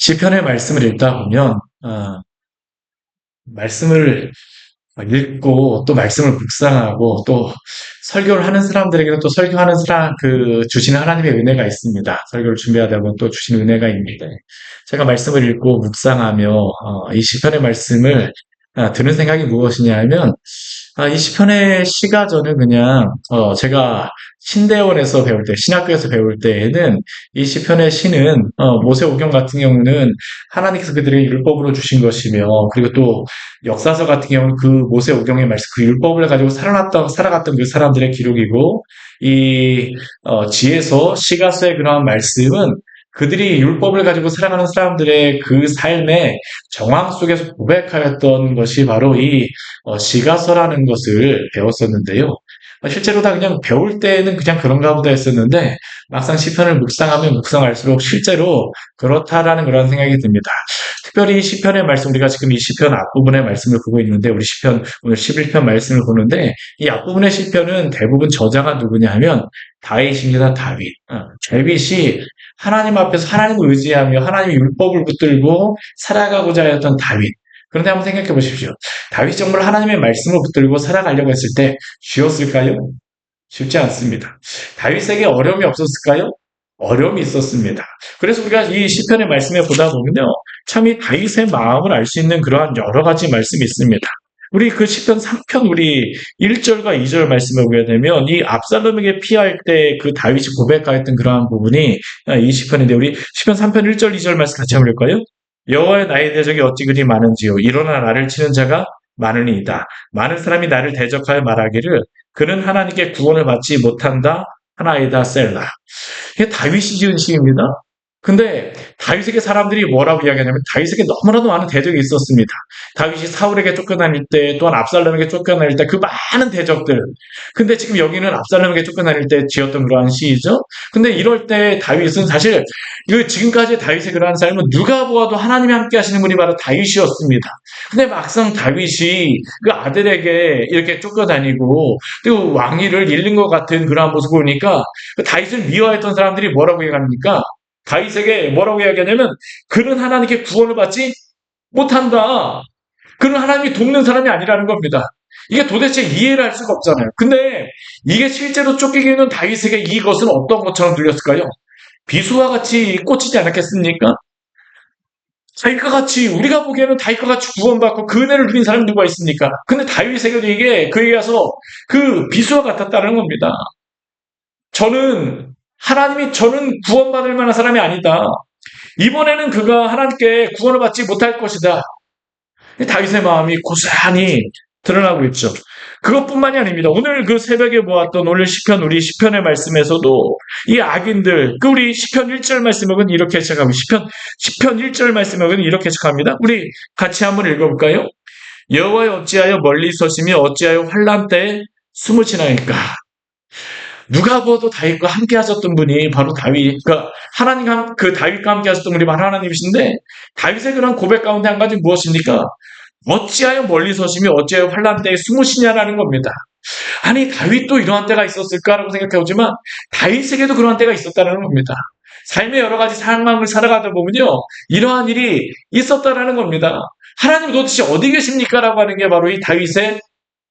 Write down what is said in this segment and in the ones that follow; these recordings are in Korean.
시편의 말씀을 읽다 보면 말씀을 읽고 또 말씀을 묵상하고 또 설교를 하는 사람들에게는 또 설교하는 사람 주시는 하나님의 은혜가 있습니다. 설교를 준비하다 보면 또 주시는 은혜가 있는데 제가 말씀을 읽고 묵상하며 이 시편의 말씀을 드는 생각이 무엇이냐 하면 이 시편의 시가 저는 그냥 제가 신대원에서 배울 때 신학교에서 배울 때에는 이 시편의 시는 모세오경 같은 경우는 하나님께서 그들에게 율법으로 주신 것이며 그리고 또 역사서 같은 경우는 그 모세오경의 말씀 그 율법을 가지고 살아갔던 그 사람들의 기록이고 이 지에서 시가서의 그러한 말씀은 그들이 율법을 가지고 살아가는 사람들의 그 삶의 정황 속에서 고백하였던 것이 바로 이 시가서라는 것을 배웠었는데요. 실제로 다 그냥 배울 때는 그냥 그런가 보다 했었는데 막상 시편을 묵상하면 묵상할수록 실제로 그렇다라는 그런 생각이 듭니다. 특별히 이 시편의 말씀, 우리가 지금 이 시편 앞부분의 말씀을 보고 있는데 우리 시편 오늘 11편 말씀을 보는데 이 앞부분의 시편은 대부분 저자가 누구냐 하면 다윗입니다. 다윗이 하나님 앞에서 하나님을 의지하며 하나님의 율법을 붙들고 살아가고자 하였던 다윗. 그런데 한번 생각해 보십시오. 다윗이 정말 하나님의 말씀을 붙들고 살아가려고 했을 때 쉬웠을까요? 쉽지 않습니다. 다윗에게 어려움이 없었을까요? 어려움이 있었습니다. 그래서 우리가 이 시편의 말씀에 보다 보면요. 참 이 다윗의 마음을 알 수 있는 그러한 여러 가지 말씀이 있습니다. 우리 그 시편 3편 우리 1절과 2절 말씀을 보게 되면 이 압살롬에게 피할 때 그 다윗이 고백하였던 그러한 부분이 이 시편인데 우리 시편 3편 1절 2절 말씀 같이 한번 읽을까요? 여호와의 나의 대적이 어찌 그리 많은지요. 일어나 나를 치는 자가 많으니이다. 많은 사람이 나를 대적하여 말하기를 그는 하나님께 구원을 받지 못한다. 하나이다 셀라. 이게 다윗이 지은 시입니다. 근데 다윗에게 사람들이 뭐라고 이야기하냐면 다윗에게 너무나도 많은 대적이 있었습니다. 다윗이 사울에게 쫓겨다닐 때 또한 압살롬에게 쫓겨다닐 때 그 많은 대적들. 근데 지금 여기는 압살롬에게 쫓겨다닐 때 지었던 그러한 시이죠. 근데 이럴 때 다윗은 사실 그 지금까지 다윗의 그러한 삶은 누가 보아도 하나님이 함께 하시는 분이 바로 다윗이었습니다. 근데 막상 다윗이 그 아들에게 이렇게 쫓겨다니고 또 왕위를 잃는 것 같은 그러한 모습을 보니까 그 다윗을 미워했던 사람들이 뭐라고 얘기합니까? 다윗에게 뭐라고 이야기하냐면 그는 하나님께 구원을 받지 못한다. 그는 하나님이 돕는 사람이 아니라는 겁니다. 이게 도대체 이해를 할 수가 없잖아요. 근데 이게 실제로 쫓기기는 다윗에게 이것은 어떤 것처럼 들렸을까요? 비수와 같이 꽂히지 않았겠습니까? 다윗과 같이 우리가 보기에는 다윗과 같이 구원받고 그 은혜를 누린 사람이 누가 있습니까? 근데 다윗에게도 이게 그에게 와서 그 비수와 같았다는 겁니다. 저는 구원받을 만한 사람이 아니다. 이번에는 그가 하나님께 구원을 받지 못할 것이다. 다윗의 마음이 고스란히 드러나고 있죠. 그것뿐만이 아닙니다. 오늘 그 새벽에 보았던 오늘 시편, 우리 시편의 말씀에서도 이 악인들, 우리 시편 1절 말씀은 이렇게 시작합니다. 시편 1절 말씀은 이렇게 시작합니다. 우리 같이 한번 읽어볼까요? 여호와여 어찌하여 멀리 서시며 어찌하여 환난 때에 숨으시나이까. 누가 보아도 다윗과 함께 하셨던 분이 바로 다윗, 그러니까 하나님과 그 다윗과 함께 하셨던 분이 바로 하나님이신데 다윗의 그런 고백 가운데 한 가지 무엇입니까? 어찌하여 멀리 서시며 어찌하여 환난 때에 숨으시냐라는 겁니다. 아니 다윗도 이러한 때가 있었을까라고 생각해보지만 다윗에게도 그러한 때가 있었다는 겁니다. 삶의 여러 가지 상황을 살아가다 보면요 이러한 일이 있었다라는 겁니다. 하나님 도대체 어디 계십니까? 라고 하는 게 바로 이 다윗의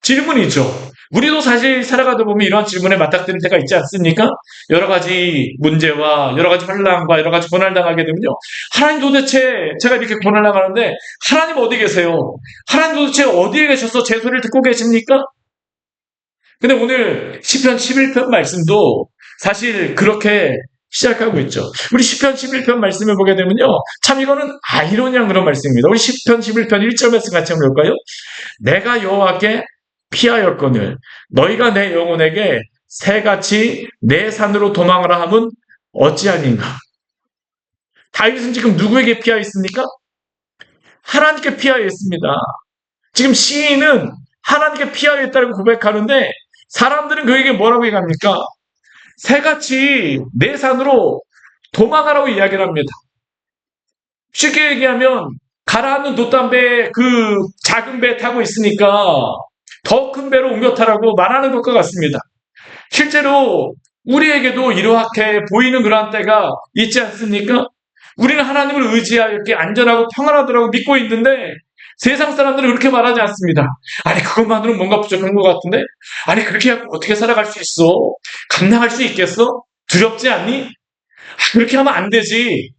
질문이죠. 우리도 사실 살아가다 보면 이러한 질문에 맞닥뜨릴 때가 있지 않습니까? 여러 가지 문제와 여러 가지 환난과 여러 가지 고난을 당하게 되면요. 하나님 도대체 제가 이렇게 고난을 당하는데 하나님 어디 계세요? 하나님 도대체 어디에 계셔서 제 소리를 듣고 계십니까? 근데 오늘 시편 11편 말씀도 사실 그렇게 시작하고 있죠. 우리 시편 11편 말씀을 보게 되면요. 참 이거는 아이러니한 그런 말씀입니다. 우리 시편 11편 1절 말씀 같이 한번 볼까요? 내가 여호와께 피하였거늘 너희가 내 영혼에게 새같이 내 산으로 도망하라 함은 어찌하는가. 다윗은 지금 누구에게 피하여 있습니까? 하나님께 피하여 있습니다. 지금 시인은 하나님께 피하여 있다고 고백하는데 사람들은 그에게 뭐라고 얘기합니까? 새같이 내 산으로 도망하라고 이야기를 합니다. 쉽게 얘기하면 가라앉는 돛담배에 그 작은 배 타고 있으니까 더 큰 배로 옮겨 타라고 말하는 것과 같습니다. 실제로 우리에게도 이렇게 보이는 그러한 때가 있지 않습니까? 우리는 하나님을 의지하여 이렇게 안전하고 평안하더라고 믿고 있는데 세상 사람들은 그렇게 말하지 않습니다. 아니 그것만으로는 뭔가 부족한 것 같은데? 아니 그렇게 하고 어떻게 살아갈 수 있어? 감당할 수 있겠어? 두렵지 않니? 그렇게 하면 안 되지.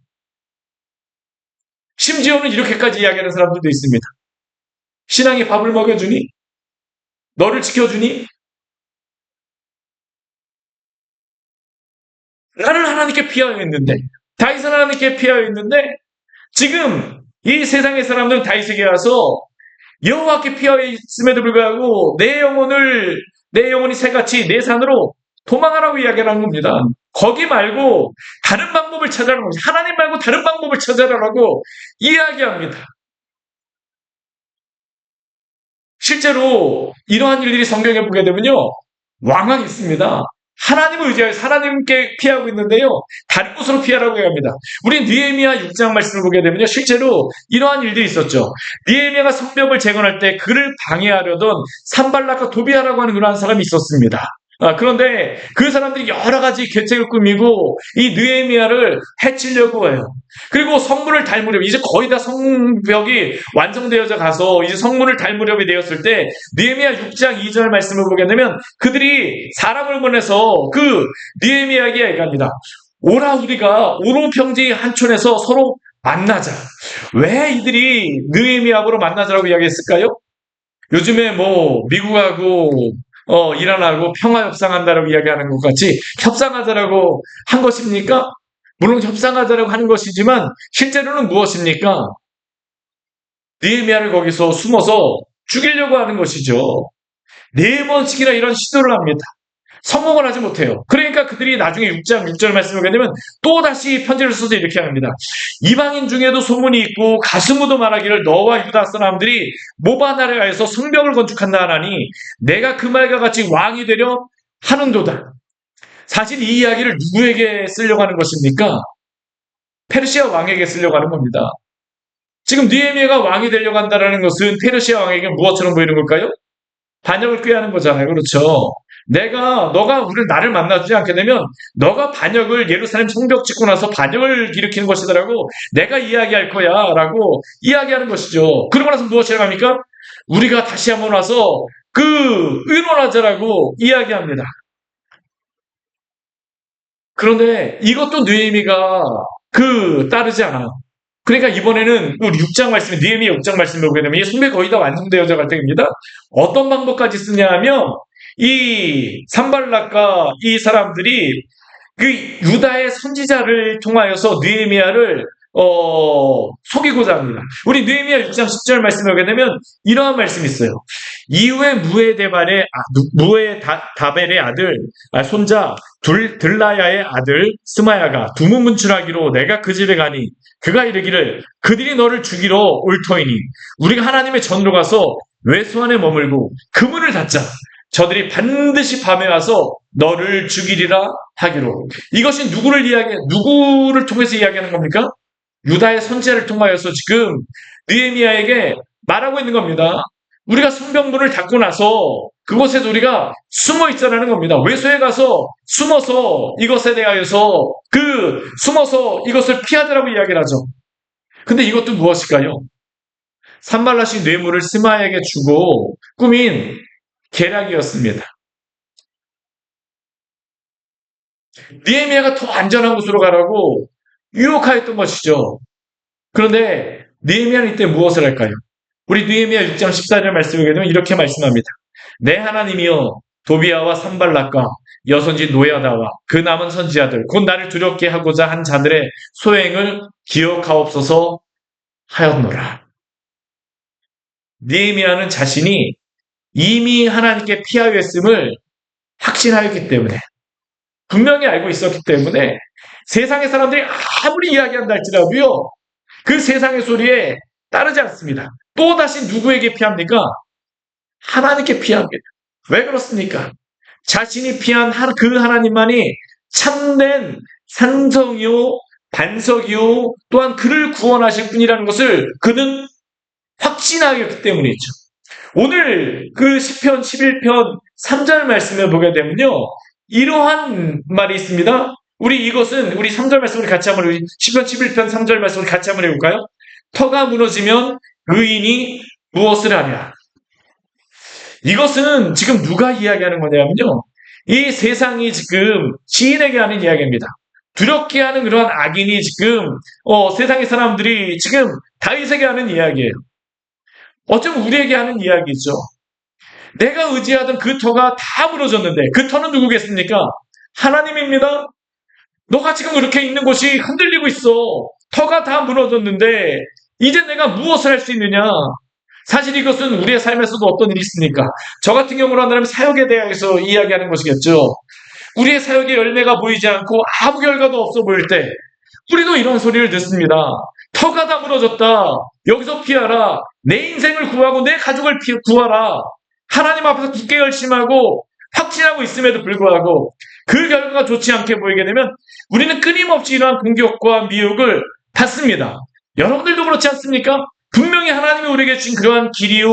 심지어는 이렇게까지 이야기하는 사람들도 있습니다. 신앙이 밥을 먹여주니? 너를 지켜주니? 나는 하나님께 피하여 있는데 다윗은 하나님께 피하여 있는데 지금 이 세상의 사람들은 다윗에게 와서 여호와께 피하여 있음에도 불구하고 내 영혼이 새같이 내 산으로 도망하라고 이야기하는 겁니다. 거기 말고 다른 방법을 찾아라는 겁니다. 하나님 말고 다른 방법을 찾아라라고 이야기합니다. 실제로 이러한 일들이 성경에 보게 되면요. 왕왕 있습니다. 하나님을 의지하여 하나님께 피하고 있는데요. 다른 곳으로 피하라고 합니다. 우리 느헤미야 6장 말씀을 보게 되면요. 실제로 이러한 일들이 있었죠. 느헤미야가 성벽을 재건할 때 그를 방해하려던 산발락과 도비아라고 하는 그러한 사람이 있었습니다. 그런데 그 사람들이 여러 가지 계책을 꾸미고 이 느헤미야를 해치려고 해요. 그리고 성문을 달 무렵 이제 거의 다 성벽이 완성되어져 가서 이제 성문을 달 무렵이 되었을 때 느헤미야 6장 2절 말씀을 보게 되면 그들이 사람을 보내서 그 느헤미야에게 얘기합니다. 오라 우리가 오로평지 한촌에서 서로 만나자. 왜 이들이 느헤미야하고 만나자라고 이야기했을까요? 요즘에 뭐 미국하고 이란하고 평화 협상한다라고 이야기하는 것 같이 협상하자라고 한 것입니까? 물론 협상하자라고 하는 것이지만 실제로는 무엇입니까? 느헤미야를 거기서 숨어서 죽이려고 하는 것이죠. 4번씩이나 이런 시도를 합니다. 성공을 하지 못해요. 그러니까 그들이 나중에 6장 6절 말씀을 보게 되면 또다시 편지를 써서 이렇게 합니다. 이방인 중에도 소문이 있고 가스무도 말하기를 너와 유다 사람들이 모바 나라에서 성벽을 건축한다 하나니 내가 그 말과 같이 왕이 되려 하는도다. 사실 이 이야기를 누구에게 쓰려고 하는 것입니까? 페르시아 왕에게 쓰려고 하는 겁니다. 지금 느헤미야가 왕이 되려고 한다는 것은 페르시아 왕에게 무엇처럼 보이는 걸까요? 반역을 꾀하는 거잖아요. 그렇죠? 너가 나를 만나주지 않게 되면 너가 반역을 예루살렘 성벽 짓고 나서 반역을 일으키는 것이더라고 내가 이야기할 거야 라고 이야기하는 것이죠. 그러고 나서 무엇이라고 합니까? 우리가 다시 한번 와서 의논하자라고 이야기합니다. 그런데 이것도 느헤미야가 따르지 않아요. 그러니까 이번에는 우리 6장 말씀에 느헤미야 6장 말씀을 보게 되면 이 성벽이 거의 다 완성되어져 갈 때입니다. 어떤 방법까지 쓰냐 하면 이 산발락과 이 사람들이 그 유다의 선지자를 통하여서 느헤미야를 속이고자 합니다. 우리 느헤미야 6장 10절 말씀을 보게 되면 이러한 말씀이 있어요. 이후에 무에다벨의 아들 손자 들라야의 아들 스마야가 두문문출하기로 내가 그 집에 가니 그가 이르기를 그들이 너를 죽이러 올 터이니 우리가 하나님의 전으로 가서 외수 안에 머물고 그 문을 닫자. 저들이 반드시 밤에 와서 너를 죽이리라 하기로. 이것이 누구를 통해서 이야기하는 겁니까? 유다의 선지자를 통하여서 지금 느헤미야에게 말하고 있는 겁니다. 우리가 성벽문을 닫고 나서 그곳에서 우리가 숨어 있자라는 겁니다. 외소에 가서 숨어서 이것에 대하여서 숨어서 이것을 피하자라고 이야기를 하죠. 근데 이것도 무엇일까요? 산발랏이 뇌물을 스마야에게 주고 꾸민 계략이었습니다. 느헤미야가 더 안전한 곳으로 가라고 유혹하였던 것이죠. 그런데 느헤미야는 이때 무엇을 할까요? 우리 느헤미야 6장 14절 말씀을 보게 되면 이렇게 말씀합니다. 내 하나님이여 도비아와 산발락과 여선지 노야다와 그 남은 선지자들 곧 나를 두렵게 하고자 한 자들의 소행을 기억하옵소서 하였노라. 느헤미야는 자신이 이미 하나님께 피하여 했음을 확신하였기 때문에 분명히 알고 있었기 때문에 세상의 사람들이 아무리 이야기한다 할지라도요 그 세상의 소리에 따르지 않습니다. 또다시 누구에게 피합니까? 하나님께 피합니다. 왜 그렇습니까? 자신이 피한 그 하나님만이 참된 산성이요 반석이요 또한 그를 구원하실 분이라는 것을 그는 확신하였기 때문이죠. 오늘 그 시편 11편 3절 말씀을 보게 되면요. 이러한 말이 있습니다. 우리 3절 말씀을 같이 한번, 우리 시편 11편 3절 말씀을 같이 한번 해볼까요? 터가 무너지면 의인이 무엇을 하랴. 이것은 지금 누가 이야기하는 거냐면요, 이 세상이 지금 시인에게 하는 이야기입니다. 두렵게 하는 그런 악인이 지금 세상의 사람들이 지금 다윗에게 하는 이야기예요. 어쩌면 우리에게 하는 이야기죠. 내가 의지하던 그 터가 다 무너졌는데 그 터는 누구겠습니까? 하나님입니다. 너가 지금 그렇게 있는 곳이 흔들리고 있어. 터가 다 무너졌는데 이제 내가 무엇을 할 수 있느냐? 사실 이것은 우리의 삶에서도 어떤 일이 있습니까? 저 같은 경우로 한다면 사역에 대해서 이야기하는 것이겠죠. 우리의 사역의 열매가 보이지 않고 아무 결과도 없어 보일 때 우리도 이런 소리를 듣습니다. 터가 다 무너졌다. 여기서 피하라. 내 인생을 구하고 내 가족을 구하라. 하나님 앞에서 굳게 결심하고 확신하고 있음에도 불구하고 그 결과가 좋지 않게 보이게 되면 우리는 끊임없이 이러한 공격과 미혹을 받습니다. 여러분들도 그렇지 않습니까? 분명히 하나님이 우리에게 주신 그러한 길이요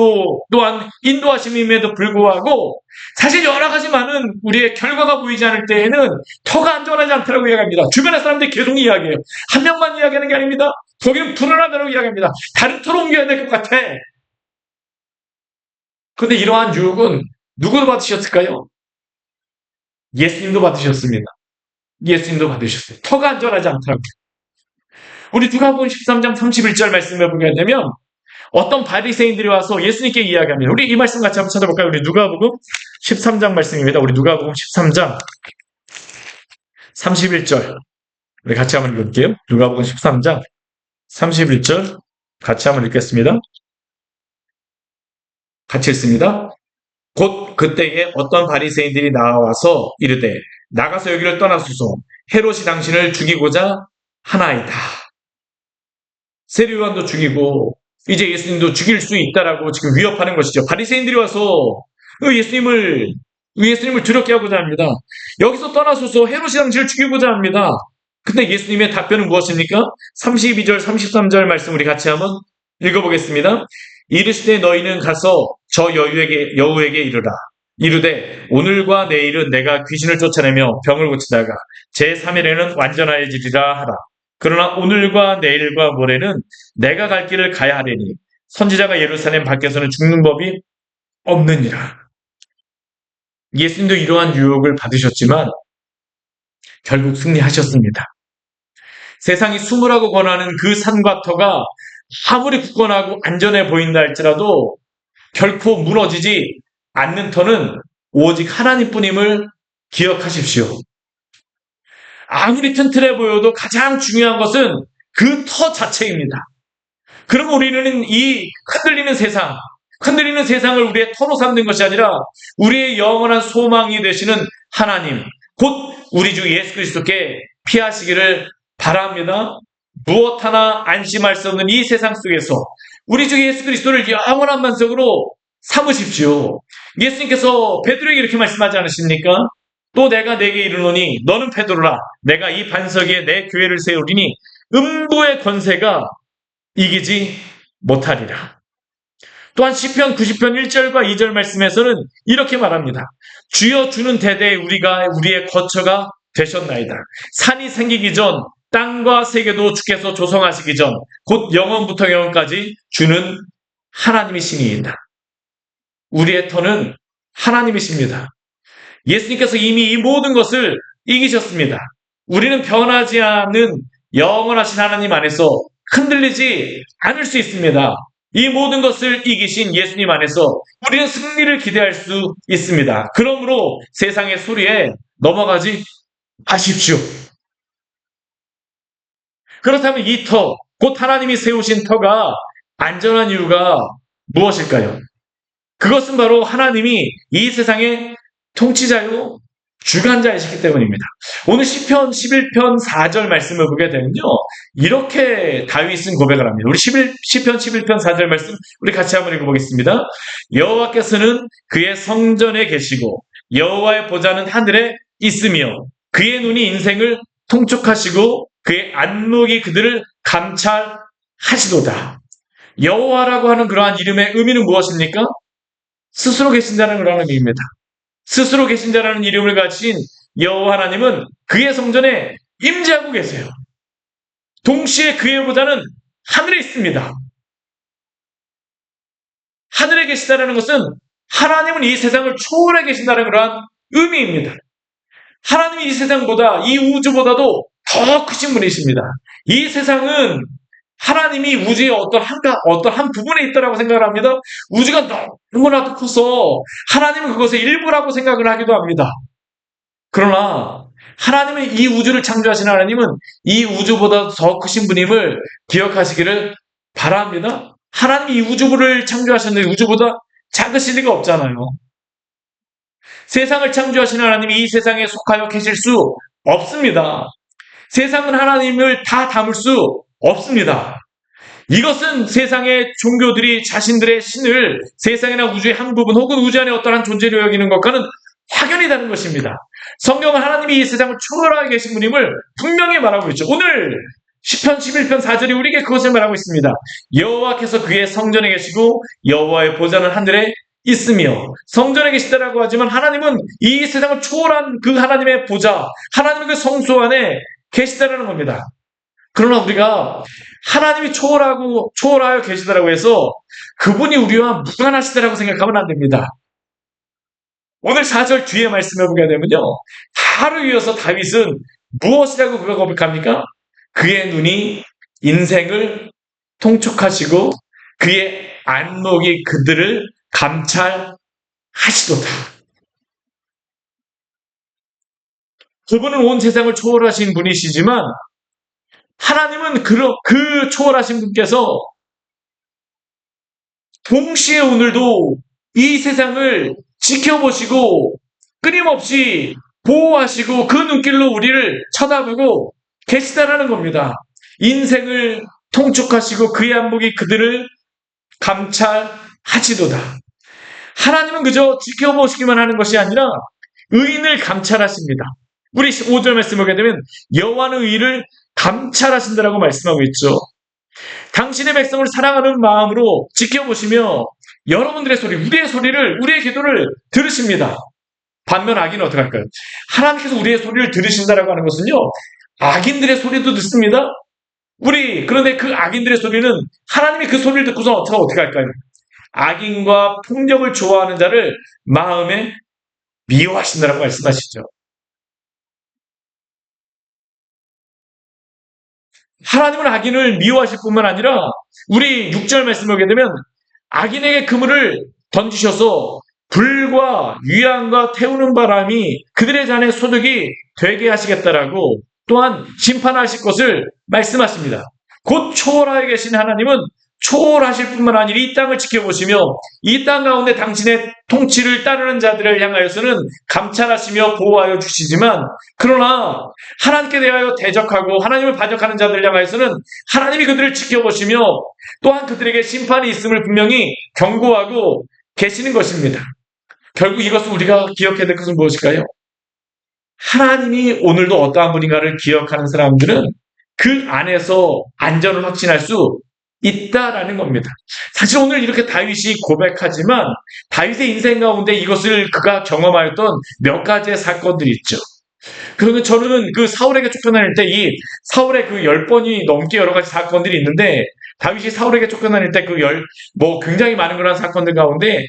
또한 인도하심임에도 불구하고 사실 여러 가지 많은 우리의 결과가 보이지 않을 때에는 터가 안전하지 않다고 이야기합니다. 주변의 사람들이 계속 이야기해요. 한 명만 이야기하는 게 아닙니다. 거기는 불안하다고 이야기합니다. 다른 터로 옮겨야 될 것 같아. 그런데 이러한 유혹은 누구도 받으셨을까요? 예수님도 받으셨습니다. 예수님도 받으셨어요. 터가 안전하지 않다고. 우리 누가복음 13장 31절 말씀을 보게 되면 어떤 바리새인들이 와서 예수님께 이야기합니다. 우리 이 말씀 같이 한번 찾아볼까요? 우리 누가복음 13장 말씀입니다. 우리 누가복음 13장 31절 우리 같이 한번 읽을게요. 누가복음 13장 31절 같이 한번 읽겠습니다. 같이 읽습니다. 곧 그때에 어떤 바리새인들이 나와서 이르되 나가서 여기를 떠나소서 헤롯이 당신을 죽이고자 하나이다. 세례 요한도 죽이고 이제 예수님도 죽일 수 있다라고 지금 위협하는 것이죠. 바리새인들이 와서 예수님을 두렵게 하고자 합니다. 여기서 떠나소서 헤롯이 당신을 죽이고자 합니다. 근데 예수님의 답변은 무엇입니까? 32절 33절 말씀 우리 같이 한번 읽어보겠습니다. 이르시되 너희는 가서 저 여우에게 이르라. 이르되 오늘과 내일은 내가 귀신을 쫓아내며 병을 고치다가 제3일에는 완전하여지리라 하라. 그러나 오늘과 내일과 모레는 내가 갈 길을 가야 하리니 선지자가 예루살렘 밖에서는 죽는 법이 없느니라. 예수님도 이러한 유혹을 받으셨지만 결국 승리하셨습니다. 세상이 숨으라고 권하는 그 산과 터가 아무리 굳건하고 안전해 보인다 할지라도 결코 무너지지 않는 터는 오직 하나님뿐임을 기억하십시오. 아무리 튼튼해 보여도 가장 중요한 것은 그 터 자체입니다. 그럼 우리는 이 흔들리는 세상을 우리의 터로 삼는 것이 아니라 우리의 영원한 소망이 되시는 하나님, 곧 우리 주 예수 그리스도께 피하시기를 바랍니다. 무엇 하나 안심할 수 없는 이 세상 속에서 우리 주 예수 그리스도를 영원한 반석으로 삼으십시오. 예수님께서 베드로에게 이렇게 말씀하지 않으십니까? 또 내가 내게 이르노니 너는 베드로라. 내가 이 반석 위에 내 교회를 세우리니 음부의 권세가 이기지 못하리라. 또한 시편 90편 1절과 2절 말씀에서는 이렇게 말합니다. 주여 주는 대대에 우리의 거처가 되셨나이다. 산이 생기기 전 땅과 세계도 주께서 조성하시기 전 곧 영원부터 영원까지 주는 하나님이시니이다. 우리의 터는 하나님이십니다. 예수님께서 이미 이 모든 것을 이기셨습니다. 우리는 변하지 않는 영원하신 하나님 안에서 흔들리지 않을 수 있습니다. 이 모든 것을 이기신 예수님 안에서 우리는 승리를 기대할 수 있습니다. 그러므로 세상의 소리에 넘어가지 마십시오. 그렇다면 이 터, 곧 하나님이 세우신 터가 안전한 이유가 무엇일까요? 그것은 바로 하나님이 이 세상의 통치자요 주관자이시기 때문입니다. 오늘 시편 11편 4절 말씀을 보게 되면요, 이렇게 다윗은 고백을 합니다. 우리 시편 11편 4절 말씀 우리 같이 한번 읽어보겠습니다. 여호와께서는 그의 성전에 계시고 여호와의 보좌는 하늘에 있으며 그의 눈이 인생을 통촉하시고 그의 안목이 그들을 감찰하시도다. 여호와라고 하는 그러한 이름의 의미는 무엇입니까? 스스로 계신다는 그런 의미입니다. 스스로 계신다라는 이름을 가진 여호와 하나님은 그의 성전에 임재하고 계세요. 동시에 그의 보좌는 하늘에 있습니다. 하늘에 계시다는 것은 하나님은 이 세상을 초월해 계신다는 그러한 의미입니다. 하나님이 이 세상보다, 이 우주보다도 더 크신 분이십니다. 이 세상은 하나님이 우주의 어떤 한 부분에 있다라고 생각을 합니다. 우주가 너무나도 커서 하나님은 그것의 일부라고 생각을 하기도 합니다. 그러나 하나님은 이 우주를 창조하신 하나님은 이 우주보다 더 크신 분임을 기억하시기를 바랍니다. 하나님이 이 우주를 창조하셨는데 우주보다 작으실 리가 없잖아요. 세상을 창조하신 하나님이 이 세상에 속하여 계실 수 없습니다. 세상은 하나님을 다 담을 수 없습니다. 이것은 세상의 종교들이 자신들의 신을 세상이나 우주의 한 부분 혹은 우주 안의 어떠한 존재로 여기는 것과는 확연히 다른 것입니다. 성경은 하나님이 이 세상을 초월하게 계신 분임을 분명히 말하고 있죠. 오늘 시편 11편 4절이 우리에게 그것을 말하고 있습니다. 여호와께서 그의 성전에 계시고 여호와의 보좌는 하늘에 있으며 성전에 계시다라고 하지만 하나님은 이 세상을 초월한 그 하나님의 보좌, 하나님의 그 성소 안에 계시다라는 겁니다. 그러나 우리가 하나님이 초월하여 계시다라고 해서 그분이 우리와 무관하시다라고 생각하면 안 됩니다. 오늘 4절 뒤에 말씀해 보게 되면요. 하루 이어서 다윗은 무엇이라고 그가 고백합니까? 그의 눈이 인생을 통촉하시고 그의 안목이 그들을 감찰하시도다. 그분은 온 세상을 초월하신 분이시지만 하나님은 그 초월하신 분께서 동시에 오늘도 이 세상을 지켜보시고 끊임없이 보호하시고 그 눈길로 우리를 쳐다보고 계시다라는 겁니다. 인생을 통촉하시고 그의 안목이 그들을 감찰하시도다. 하나님은 그저 지켜보시기만 하는 것이 아니라 의인을 감찰하십니다. 우리 5절 말씀을 보게 되면 여호와는 의인을 감찰하신다라고 말씀하고 있죠. 당신의 백성을 사랑하는 마음으로 지켜보시며 여러분들의 소리, 우리의 소리를, 우리의 기도를 들으십니다. 반면 악인은 어떻게 할까요? 하나님께서 우리의 소리를 들으신다라고 하는 것은요, 악인들의 소리도 듣습니다. 그런데 그 악인들의 소리는 하나님이 그 소리를 듣고서 어떻게 할까요? 악인과 폭력을 좋아하는 자를 마음에 미워하신다라고 말씀하시죠. 하나님은 악인을 미워하실 뿐만 아니라 우리 6절 말씀을 보게 되면 악인에게 그물을 던지셔서 불과 유황과 태우는 바람이 그들의 잔에 소득이 되게 하시겠다라고 또한 심판하실 것을 말씀하십니다. 곧 초월하에 계신 하나님은 초월하실 뿐만 아니라 이 땅을 지켜보시며 이 땅 가운데 당신의 통치를 따르는 자들을 향하여서는 감찰하시며 보호하여 주시지만 그러나 하나님께 대하여 대적하고 하나님을 반역하는 자들을 향하여서는 하나님이 그들을 지켜보시며 또한 그들에게 심판이 있음을 분명히 경고하고 계시는 것입니다. 결국 이것을 우리가 기억해야 될 것은 무엇일까요? 하나님이 오늘도 어떠한 분인가를 기억하는 사람들은 그 안에서 안전을 확신할 수 있다라는 겁니다. 사실 오늘 이렇게 다윗이 고백하지만 다윗의 인생 가운데 이것을 그가 경험하였던 몇 가지의 사건들이 있죠. 그러면 저는 그 사울에게 쫓겨다닐 때 이 사울의 그 10번이 넘게 여러 가지 사건들이 있는데 다윗이 사울에게 쫓겨다닐 때 굉장히 많은 그런 사건들 가운데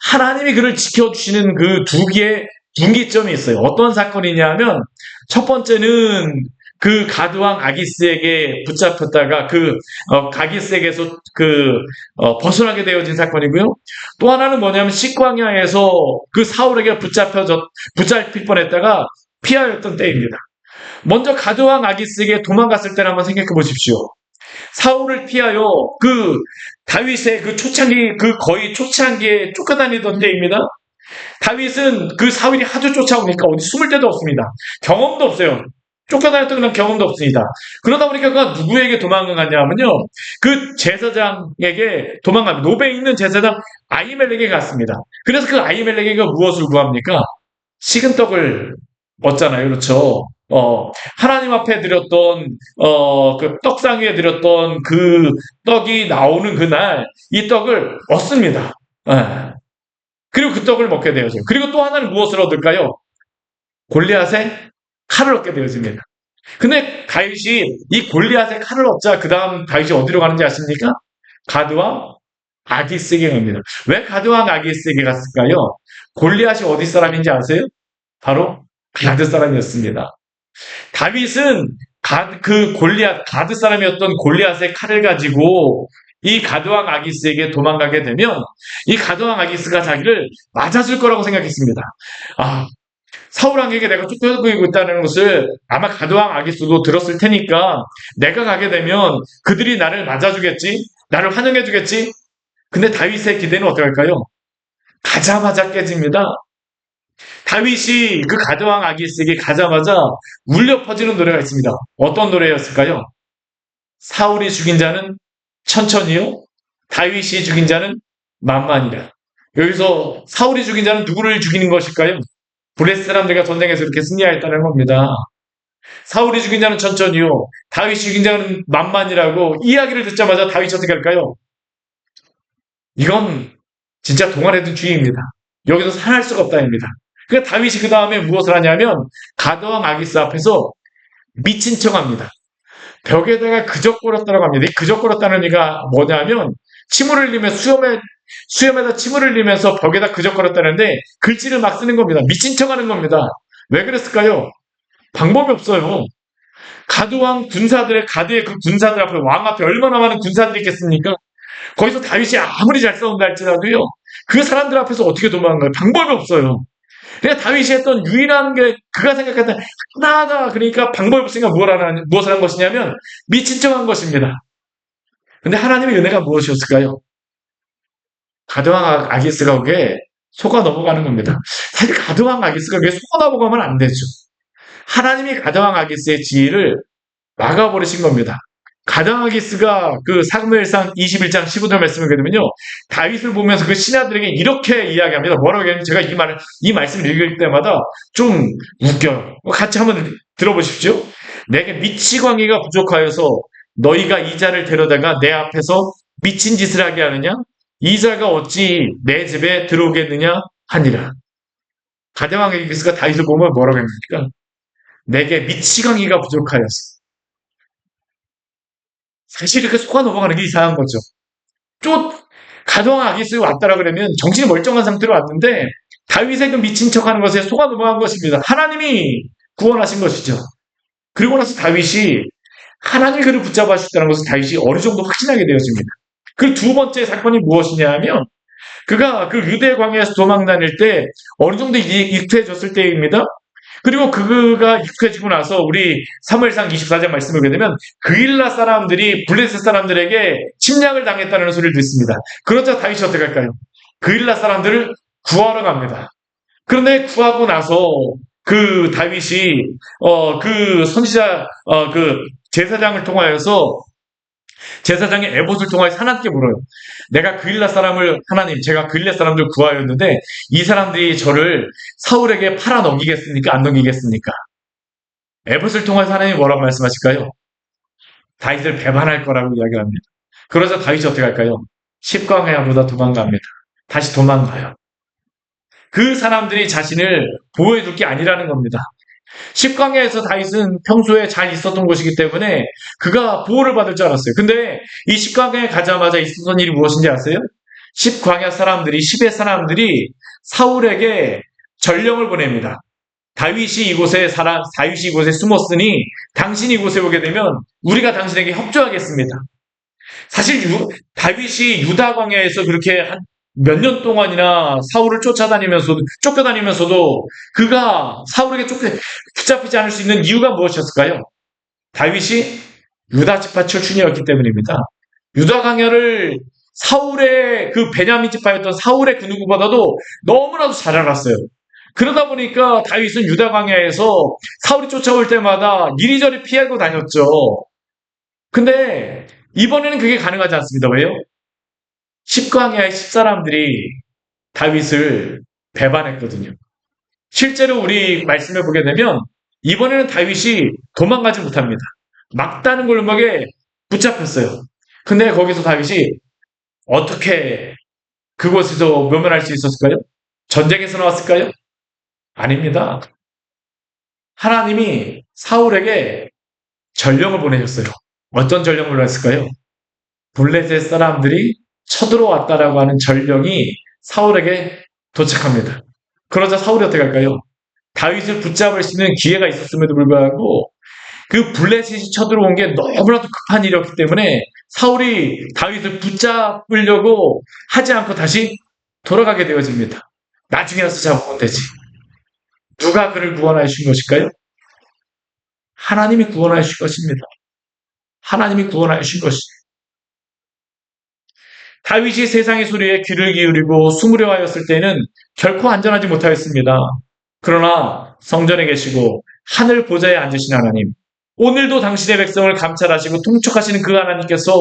하나님이 그를 지켜주시는 그 두 개의 분기점이 있어요. 어떤 사건이냐 하면 첫 번째는 그 가드왕 아기스에게 붙잡혔다가 가기스에게서 벗어나게 되어진 사건이고요. 또 하나는 뭐냐면 식광야에서 그 사울에게 붙잡힐 뻔했다가 피하였던 때입니다. 먼저 가드왕 아기스에게 도망갔을 때를 한번 생각해 보십시오. 사울을 피하여 다윗의 거의 초창기에 쫓겨다니던 때입니다. 다윗은 그 사울이 하도 쫓아오니까 어디 숨을 데도 없습니다. 경험도 없어요. 쫓겨다녔던 그런 경험도 없습니다. 그러다 보니까 그가 누구에게 도망갔냐 하면요. 그 제사장에게 도망갑니다. 노베에 있는 제사장 아히멜렉에게 갔습니다. 그래서 그 아히멜렉에게 무엇을 구합니까? 식은 떡을 얻잖아요. 그렇죠? 하나님 앞에 드렸던, 그 떡상 위에 드렸던 그 떡이 나오는 그날 이 떡을 얻습니다. 그리고 그 떡을 먹게 되어져요. 그리고 또 하나는 무엇을 얻을까요? 골리앗의 칼을 얻게 되어집니다. 근데 다윗이 이 골리앗의 칼을 얻자 그 다음 다윗이 어디로 가는지 아십니까? 가드와 아기스에게 갑니다. 왜 가드와 아기스에게 갔을까요? 골리앗이 어디 사람인지 아세요? 바로 가드 사람이었습니다. 다윗은 그 골리앗, 가드 사람이었던 골리앗의 칼을 가지고 이 가드왕 아기스에게 도망가게 되면 이 가드왕 아기스가 자기를 맞아줄 거라고 생각했습니다. 아, 사울왕에게 내가 쫓겨지고 있다는 것을 아마 가드왕 아기스도 들었을 테니까 내가 가게 되면 그들이 나를 맞아주겠지? 나를 환영해주겠지? 근데 다윗의 기대는 어떨까요? 가자마자 깨집니다. 다윗이 그 가드왕 아기스에게 가자마자 울려 퍼지는 노래가 있습니다. 어떤 노래였을까요? 사울이 죽인 자는 천천히요, 다윗이 죽인 자는 만만이라. 여기서 사울이 죽인 자는 누구를 죽이는 것일까요? 블레셋 사람들과 전쟁에서 이렇게 승리하였다는 겁니다. 사울이 죽인 자는 천천히요, 다윗이 죽인 자는 만만이라고 이야기를 듣자마자 다윗이 어떻게 할까요? 이건 진짜 동안에 든 주의입니다. 여기서 살할 수가 없다입니다. 그러니까 다윗이 그 다음에 무엇을 하냐면 가드왕 아기스 앞에서 미친 척합니다. 벽에다가 그적거렸다고 합니다. 이 그적거렸다는 의미가 뭐냐면 침을 흘리며 수염에다 침을 흘리면서 벽에다 그적거렸다는데 글씨를 막 쓰는 겁니다. 미친 척하는 겁니다. 왜 그랬을까요? 방법이 없어요. 가드의 그 군사들 앞에, 왕 앞에 얼마나 많은 군사들이 있겠습니까? 거기서 다윗이 아무리 잘 싸운다 할지라도요, 그 사람들 앞에서 어떻게 도망가요? 방법이 없어요. 그러니까 다윗이 했던 유일한 게, 그가 생각했던 하나하나, 그러니까 방법이 없으니까 무엇을 한 것이냐면 미친 척한 것입니다. 근데 하나님의 은혜가 무엇이었을까요? 가드왕 아기스가 그게 속아 넘어가는 겁니다. 사실 가드왕 아기스가 그게 속아 넘어가면 안 되죠. 하나님이 가드왕 아기스의 지혜를 막아버리신 겁니다. 가드왕 아기스가 그 사무엘상 21장 15절 말씀을 보면요, 다윗을 보면서 그 신하들에게 이렇게 이야기합니다. 뭐라고 하냐면, 제가 이 말씀을 읽을 때마다 좀 웃겨요. 같이 한번 들어보십시오. 내게 미치광이가 부족하여서 너희가 이 자를 데려다가 내 앞에서 미친 짓을 하게 하느냐? 이 자가 어찌 내 집에 들어오겠느냐 하니라. 가드왕 아기스가 다윗을 보면 뭐라고 합니까? 내게 미치광이가 부족하여서. 사실 이렇게 속아 넘어가는 게 이상한 거죠. 가드왕 아기스에 왔다라 그러면 정신이 멀쩡한 상태로 왔는데 다윗의 그 미친 척하는 것에 속아 넘어간 것입니다. 하나님이 구원하신 것이죠. 그리고 나서 다윗이 하나님이 그를 붙잡아 주셨다는 것을 다윗이 어느 정도 확신하게 되어집니다. 그 두 번째 사건이 무엇이냐 하면, 그가 그 유대 광야에서 도망 다닐 때 어느 정도 익숙해졌을 때입니다. 그리고 그가 익숙해지고 나서 우리 사무엘상 24장 말씀을 보게 되면 그일라 사람들이 블레셋 사람들에게 침략을 당했다는 소리를 듣습니다. 그러자 다윗이 어떻게 할까요? 그일라 사람들을 구하러 갑니다. 그런데 구하고 나서 그 다윗이 그 선지자 그 제사장을 통하여서, 제사장의 에봇을 통하여 하나님께 물어요. 제가 그일라 사람들 구하였는데 이 사람들이 저를 사울에게 팔아 넘기겠습니까? 안 넘기겠습니까? 에봇을 통해서 하나님이 뭐라고 말씀하실까요? 다윗을 배반할 거라고 이야기합니다. 그러자 다윗이 어떻게 할까요? 십광야보다 도망갑니다. 다시 도망가요. 그 사람들이 자신을 보호해줄 게 아니라는 겁니다. 십광야에서 다윗은 평소에 잘 있었던 곳이기 때문에 그가 보호를 받을 줄 알았어요. 근데 이 십광야에 가자마자 있었던 일이 무엇인지 아세요? 십의 사람들이 사울에게 전령을 보냅니다. 다윗이 이곳에 숨었으니 당신이 이곳에 오게 되면 우리가 당신에게 협조하겠습니다. 사실 다윗이 유다 광야에서 그렇게 한 몇 년 동안이나 사울을 쫓겨다니면서도 그가 사울에게 붙잡히지 않을 수 있는 이유가 무엇이었을까요? 다윗이 유다 지파 출신이었기 때문입니다. 유다 광야를 사울의 그 베냐민 지파였던 사울의 그 누구보다도 너무나도 잘 알았어요. 그러다 보니까 다윗은 유다 광야에서 사울이 쫓아올 때마다 이리저리 피하고 다녔죠. 근데 이번에는 그게 가능하지 않습니다. 왜요? 십광야의 십사람들이 다윗을 배반했거든요. 실제로 우리 말씀을 보게 되면 이번에는 다윗이 도망가지 못합니다. 막다른 골목에 붙잡혔어요. 근데 거기서 다윗이 어떻게 그곳에서 묘면할 수 있었을까요? 전쟁에서 나왔을까요? 아닙니다. 하나님이 사울에게 전령을 보내셨어요. 어떤 전령을 보냈을까요? 블레셋 사람들이 쳐들어왔다라고 하는 전령이 사울에게 도착합니다. 그러자 사울이 어떻게 할까요? 다윗을 붙잡을 수 있는 기회가 있었음에도 불구하고 그 블레셋이 쳐들어온 게 너무나도 급한 일이었기 때문에 사울이 다윗을 붙잡으려고 하지 않고 다시 돌아가게 되어집니다. 나중에 와서 잡으면 되지. 누가 그를 구원하여 주신 것일까요? 하나님이 구원하여 주신 것입니다. 하나님이 구원하여 주신 것입니다. 다윗이 세상의 소리에 귀를 기울이고 숨으려 하였을 때는 결코 안전하지 못하였습니다. 그러나 성전에 계시고 하늘 보좌에 앉으신 하나님, 오늘도 당신의 백성을 감찰하시고 통촉하시는 그 하나님께서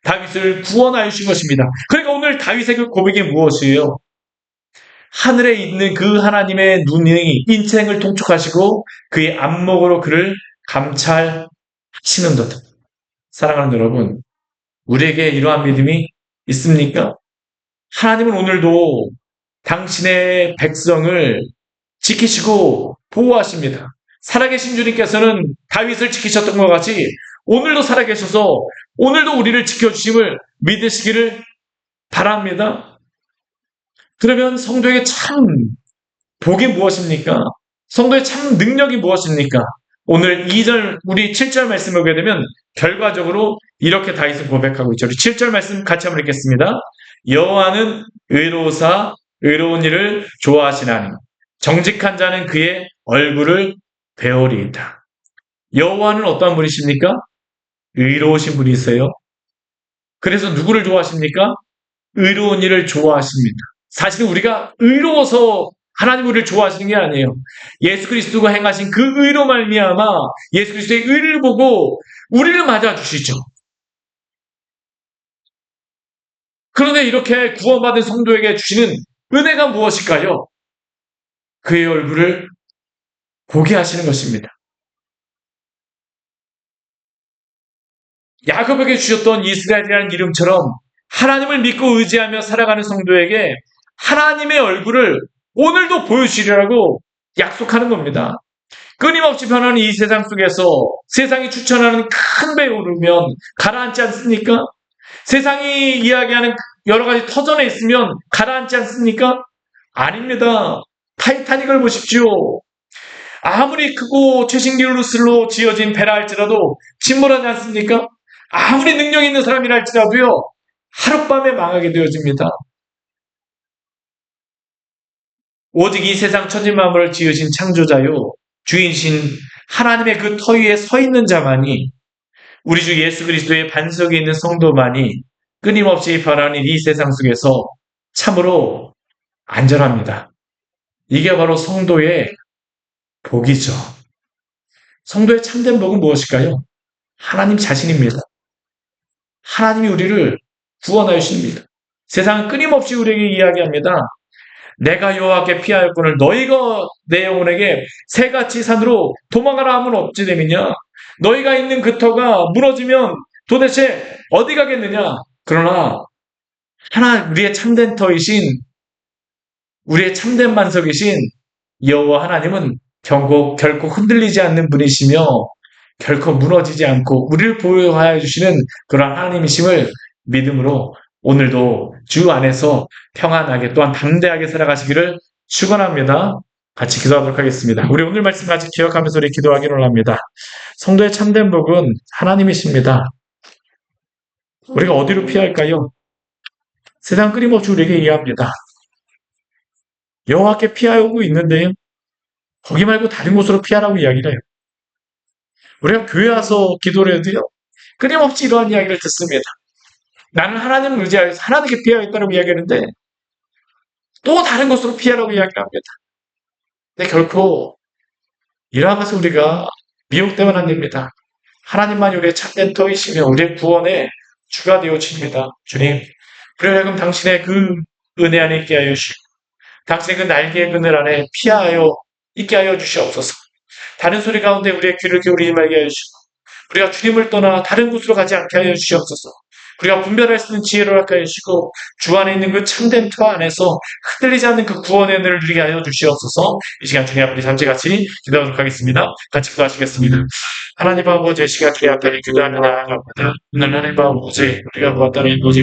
다윗을 구원하여 주신 것입니다. 그러니까 오늘 다윗의 그 고백이 무엇이에요? 하늘에 있는 그 하나님의 눈이 인생을 통촉하시고 그의 안목으로 그를 감찰하시는 것. 사랑하는 여러분, 우리에게 이러한 믿음이 있습니까? 하나님은 오늘도 당신의 백성을 지키시고 보호하십니다. 살아계신 주님께서는 다윗을 지키셨던 것 같이 오늘도 살아계셔서 오늘도 우리를 지켜주심을 믿으시기를 바랍니다. 그러면 성도에게 참 복이 무엇입니까? 성도의 참 능력이 무엇입니까? 오늘 2절, 우리 7절 말씀을 보게 되면 결과적으로 이렇게 다윗은 고백하고 있죠. 우리 7절 말씀 같이 한번 읽겠습니다. 여호와는 의로우사 의로운 일을 좋아하시나니 정직한 자는 그의 얼굴을 배우리이다. 여호와는 어떠한 분이십니까? 의로우신 분이세요. 그래서 누구를 좋아하십니까? 의로운 일을 좋아하십니다. 사실 우리가 의로워서 하나님 우리를 좋아하시는 게 아니에요. 예수 그리스도가 행하신 그 의로 말미암아 예수 그리스도의 의를 보고 우리를 맞아주시죠. 그런데 이렇게 구원받은 성도에게 주시는 은혜가 무엇일까요? 그의 얼굴을 보게 하시는 것입니다. 야곱에게 주셨던 이스라엘이라는 이름처럼 하나님을 믿고 의지하며 살아가는 성도에게 하나님의 얼굴을 오늘도 보여주시리라고 약속하는 겁니다. 끊임없이 변하는 이 세상 속에서 세상이 추천하는 큰 배 오르면 가라앉지 않습니까? 세상이 이야기하는 여러 가지 터전에 있으면 가라앉지 않습니까? 아닙니다. 타이타닉을 보십시오. 아무리 크고 최신 기술로 지어진 배라 할지라도 침몰하지 않습니까? 아무리 능력 있는 사람이라 할지라도요, 하룻밤에 망하게 되어집니다. 오직 이 세상 천지만물을 지으신 창조자요, 주인신 하나님의 그 터 위에 서 있는 자만이, 우리 주 예수 그리스도의 반석에 있는 성도만이 끊임없이 변하는 이 세상 속에서 참으로 안전합니다. 이게 바로 성도의 복이죠. 성도의 참된 복은 무엇일까요? 하나님 자신입니다. 하나님이 우리를 구원하여 주십니다. 세상은 끊임없이 우리에게 이야기합니다. 내가 여호와께 피하였거늘 너희가 내 영혼에게 새같이 산으로 도망가라 하면 어찌 됨이냐? 너희가 있는 그 터가 무너지면 도대체 어디 가겠느냐? 그러나 우리의 참된 터이신, 우리의 참된 반석이신 여호와 하나님은 결코 흔들리지 않는 분이시며 결코 무너지지 않고 우리를 보호하여 주시는 그러한 하나님이심을 믿음으로 오늘도 주 안에서 평안하게 또한 담대하게 살아가시기를 축원합니다. 같이 기도하도록 하겠습니다. 우리 오늘 말씀 같이 기억하면서 우리 기도하기를 합니다. 성도의 참된 복은 하나님이십니다. 우리가 어디로 피할까요? 세상 끊임없이 우리에게 이야기합니다. 여호와께 피하고 있는데요. 거기 말고 다른 곳으로 피하라고 이야기를 해요. 우리가 교회 와서 기도를 해도요. 끊임없이 이러한 이야기를 듣습니다. 나는 하나님을 의지하여서 하나님께 피하겠다고 이야기하는데 또 다른 곳으로 피하라고 이야기를 합니다. 근데 결코 이러한 것을 우리가 미혹되면 안 됩니다. 하나님만이 우리의 참된 터이시며 우리의 구원의 주가 되어 주십니다. 주님, 우리를 하여금 당신의 그 은혜 안에 있게 하여 주시고 당신의 그 날개의 그늘 안에 피하여 있게 하여 주시옵소서. 다른 소리 가운데 우리의 귀를 기울이지 말게 하여 주시고 우리가 주님을 떠나 다른 곳으로 가지 않게 하여 주시옵소서. 우리가 분별할 수 있는 지혜를 아까 해주시고 주 안에 있는 그 참된 터 안에서 흔들리지 않는 그 구원의 은혜를 누리게 하여 주시옵소서. 이 시간 주님 앞에 잠시 같이 기도하도록 하겠습니다. 같이 기도하시겠습니다. 하나님 아버지, 이 시간 주님 앞에 기도하며 나아갑니다. 하나님 아버지, 우리가 보았다는 모집